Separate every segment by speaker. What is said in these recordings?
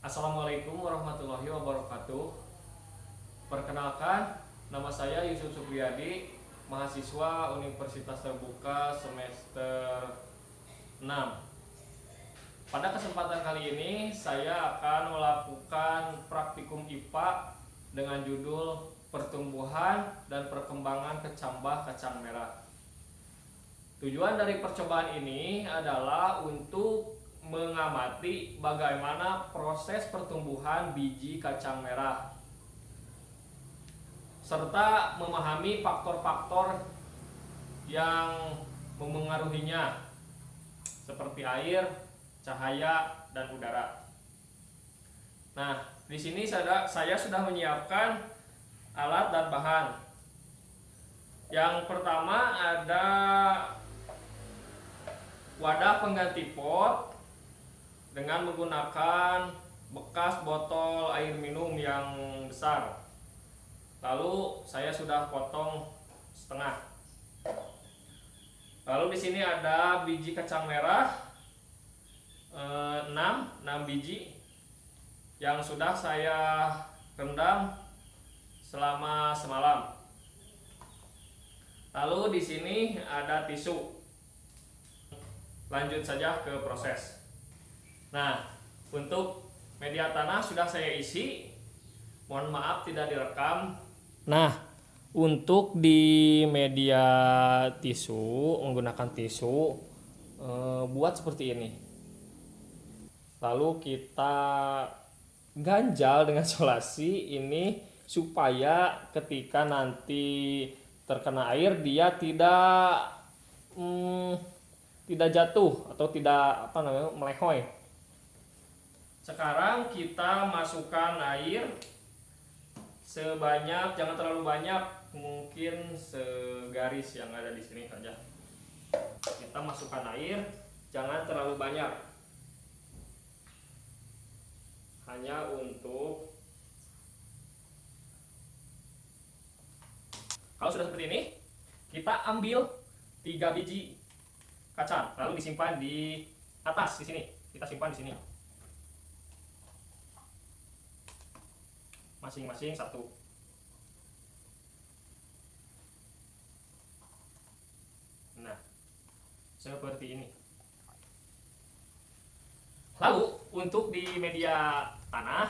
Speaker 1: Assalamualaikum warahmatullahi wabarakatuh. Perkenalkan, nama saya Yusuf Supriyadi, mahasiswa Universitas Terbuka semester 6. Pada kesempatan kali ini saya akan melakukan praktikum IPA dengan judul Pertumbuhan dan Perkembangan Kecambah Kacang Merah. Tujuan dari percobaan ini adalah untuk mengamati bagaimana proses pertumbuhan biji kacang merah serta memahami faktor-faktor yang memengaruhinya seperti air, cahaya, dan udara. Nah, di sini saya sudah menyiapkan alat dan bahan. Yang pertama ada wadah pengganti pot dengan menggunakan bekas botol air minum yang besar. Lalu saya sudah potong setengah. Lalu di sini ada biji kacang merah 6 biji yang sudah saya rendam selama semalam. Lalu di sini ada tisu. Lanjut saja ke proses. Nah, untuk media tanah sudah saya isi. Mohon maaf tidak direkam. Nah, untuk di media tisu, menggunakan tisu, buat seperti ini. Lalu kita ganjal dengan solasi ini supaya ketika nanti terkena air dia tidak jatuh atau tidak melehoi. Sekarang kita masukkan air sebanyak, jangan terlalu banyak, mungkin segaris yang ada di sini saja. Kita masukkan air, jangan terlalu banyak. Hanya untuk, kalau sudah seperti ini, kita ambil 3 biji kacang, lalu disimpan di atas di sini. Kita simpan di sini. Masing-masing satu. Nah, seperti ini. Lalu untuk di media tanah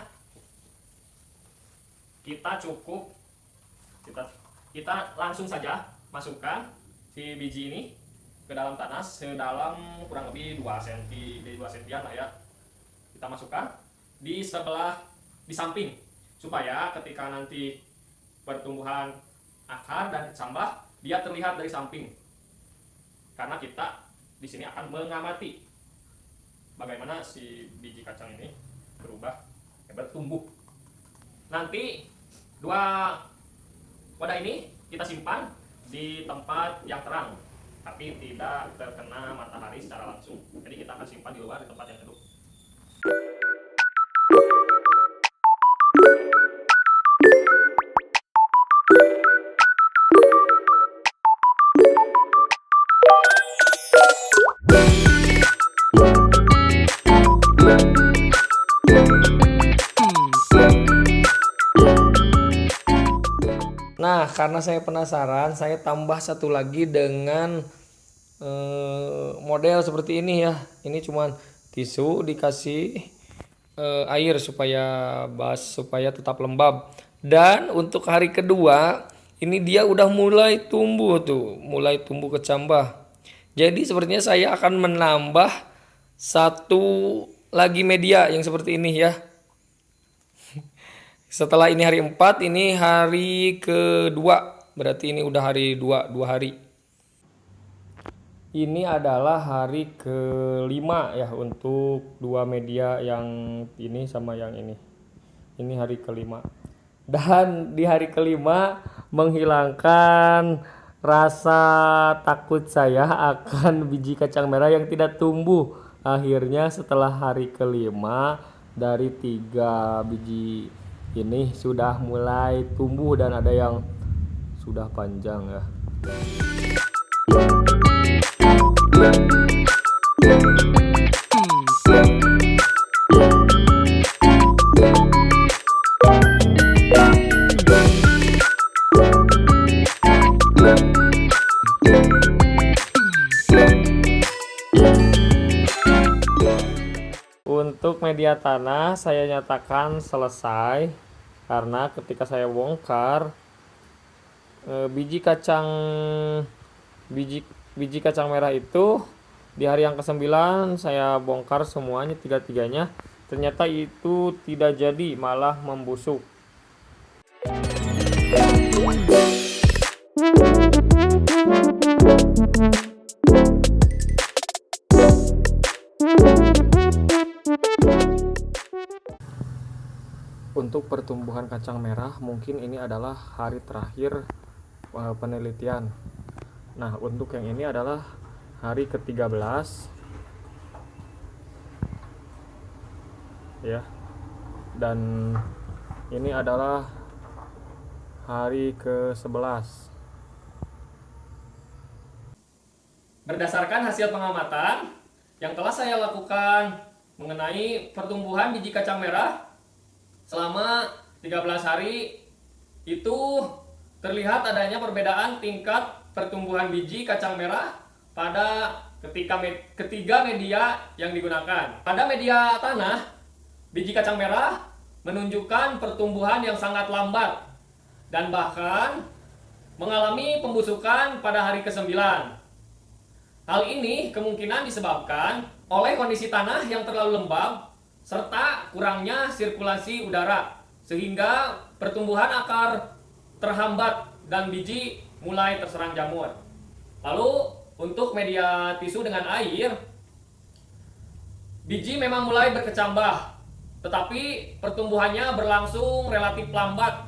Speaker 1: kita langsung saja masukkan si biji ini ke dalam tanah sedalam kurang lebih 2 cm lah ya. Kita masukkan di samping supaya ketika nanti pertumbuhan akar dan kecambah dia terlihat dari samping. Karena kita di sini akan mengamati bagaimana si biji kacang ini bertumbuh. Nanti 2 wadah ini kita simpan di tempat yang terang, tapi tidak terkena matahari secara langsung. Jadi kita akan simpan di luar di tempat yang teduh. Nah, karena saya penasaran, saya tambah satu lagi dengan model seperti ini ya. Ini cuman tisu dikasih air supaya tetap lembab. Dan untuk hari kedua, ini dia udah mulai tumbuh kecambah. Jadi sepertinya saya akan menambah satu lagi media yang seperti ini ya. Setelah ini hari 4, ini hari kedua. Berarti ini udah hari 2 hari. Ini adalah hari kelima ya untuk 2 media yang ini sama yang ini. Ini hari kelima. Dan di hari kelima menghilangkan rasa takut saya akan biji kacang merah yang tidak tumbuh. Akhirnya setelah hari kelima dari 3 biji ini sudah mulai tumbuh dan ada yang sudah panjang ya.
Speaker 2: Untuk media tanah saya nyatakan selesai karena ketika saya bongkar biji kacang biji biji kacang merah itu di hari yang ke-9 saya bongkar semuanya tiga-tiganya. Ternyata itu tidak jadi, malah membusuk. Untuk pertumbuhan kacang merah mungkin ini adalah hari terakhir penelitian. Nah, untuk yang ini adalah hari ke-13 ya. Dan ini adalah hari ke-11.
Speaker 1: Berdasarkan hasil pengamatan yang telah saya lakukan mengenai pertumbuhan biji kacang merah selama 13 hari, itu terlihat adanya perbedaan tingkat pertumbuhan biji kacang merah pada ketiga media yang digunakan. Pada media tanah, biji kacang merah menunjukkan pertumbuhan yang sangat lambat dan bahkan mengalami pembusukan pada hari ke-9. Hal ini kemungkinan disebabkan oleh kondisi tanah yang terlalu lembab serta kurangnya sirkulasi udara, sehingga pertumbuhan akar terhambat dan biji mulai terserang jamur. Lalu untuk media tisu dengan air, biji memang mulai berkecambah, tetapi pertumbuhannya berlangsung relatif lambat.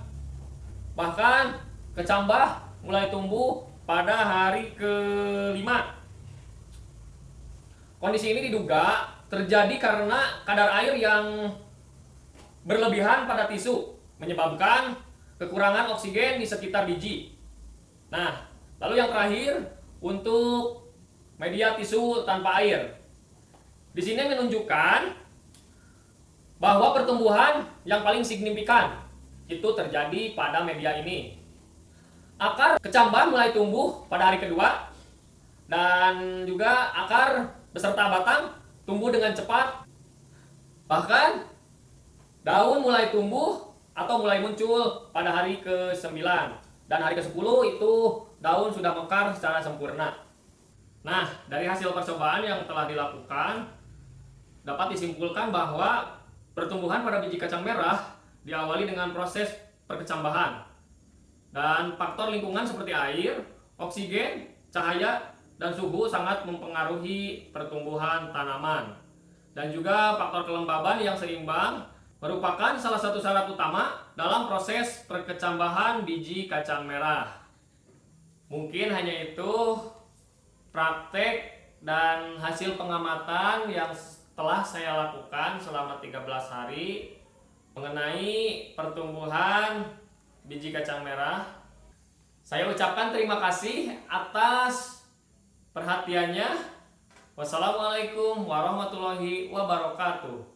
Speaker 1: Bahkan kecambah mulai tumbuh pada hari ke-5. Kondisi ini diduga terjadi karena kadar air yang berlebihan pada tisu menyebabkan kekurangan oksigen di sekitar biji. Nah, lalu yang terakhir untuk media tisu tanpa air. Di sini menunjukkan bahwa pertumbuhan yang paling signifikan itu terjadi pada media ini. Akar kecambah mulai tumbuh pada hari kedua dan juga akar beserta batang tumbuh dengan cepat. Bahkan daun mulai tumbuh atau mulai muncul pada hari ke-9. Dan hari ke-10 itu daun sudah mekar secara sempurna. Nah, dari hasil percobaan yang telah dilakukan, dapat disimpulkan bahwa pertumbuhan pada biji kacang merah diawali dengan proses perkecambahan. Dan faktor lingkungan seperti air, oksigen, cahaya, dan suhu sangat mempengaruhi pertumbuhan tanaman. Dan juga faktor kelembaban yang seimbang merupakan salah satu syarat utama dalam proses perkecambahan biji kacang merah. Mungkin hanya itu praktek dan hasil pengamatan yang telah saya lakukan selama 13 hari mengenai pertumbuhan biji kacang merah. Saya ucapkan terima kasih atas perhatiannya. Wassalamualaikum warahmatullahi wabarakatuh.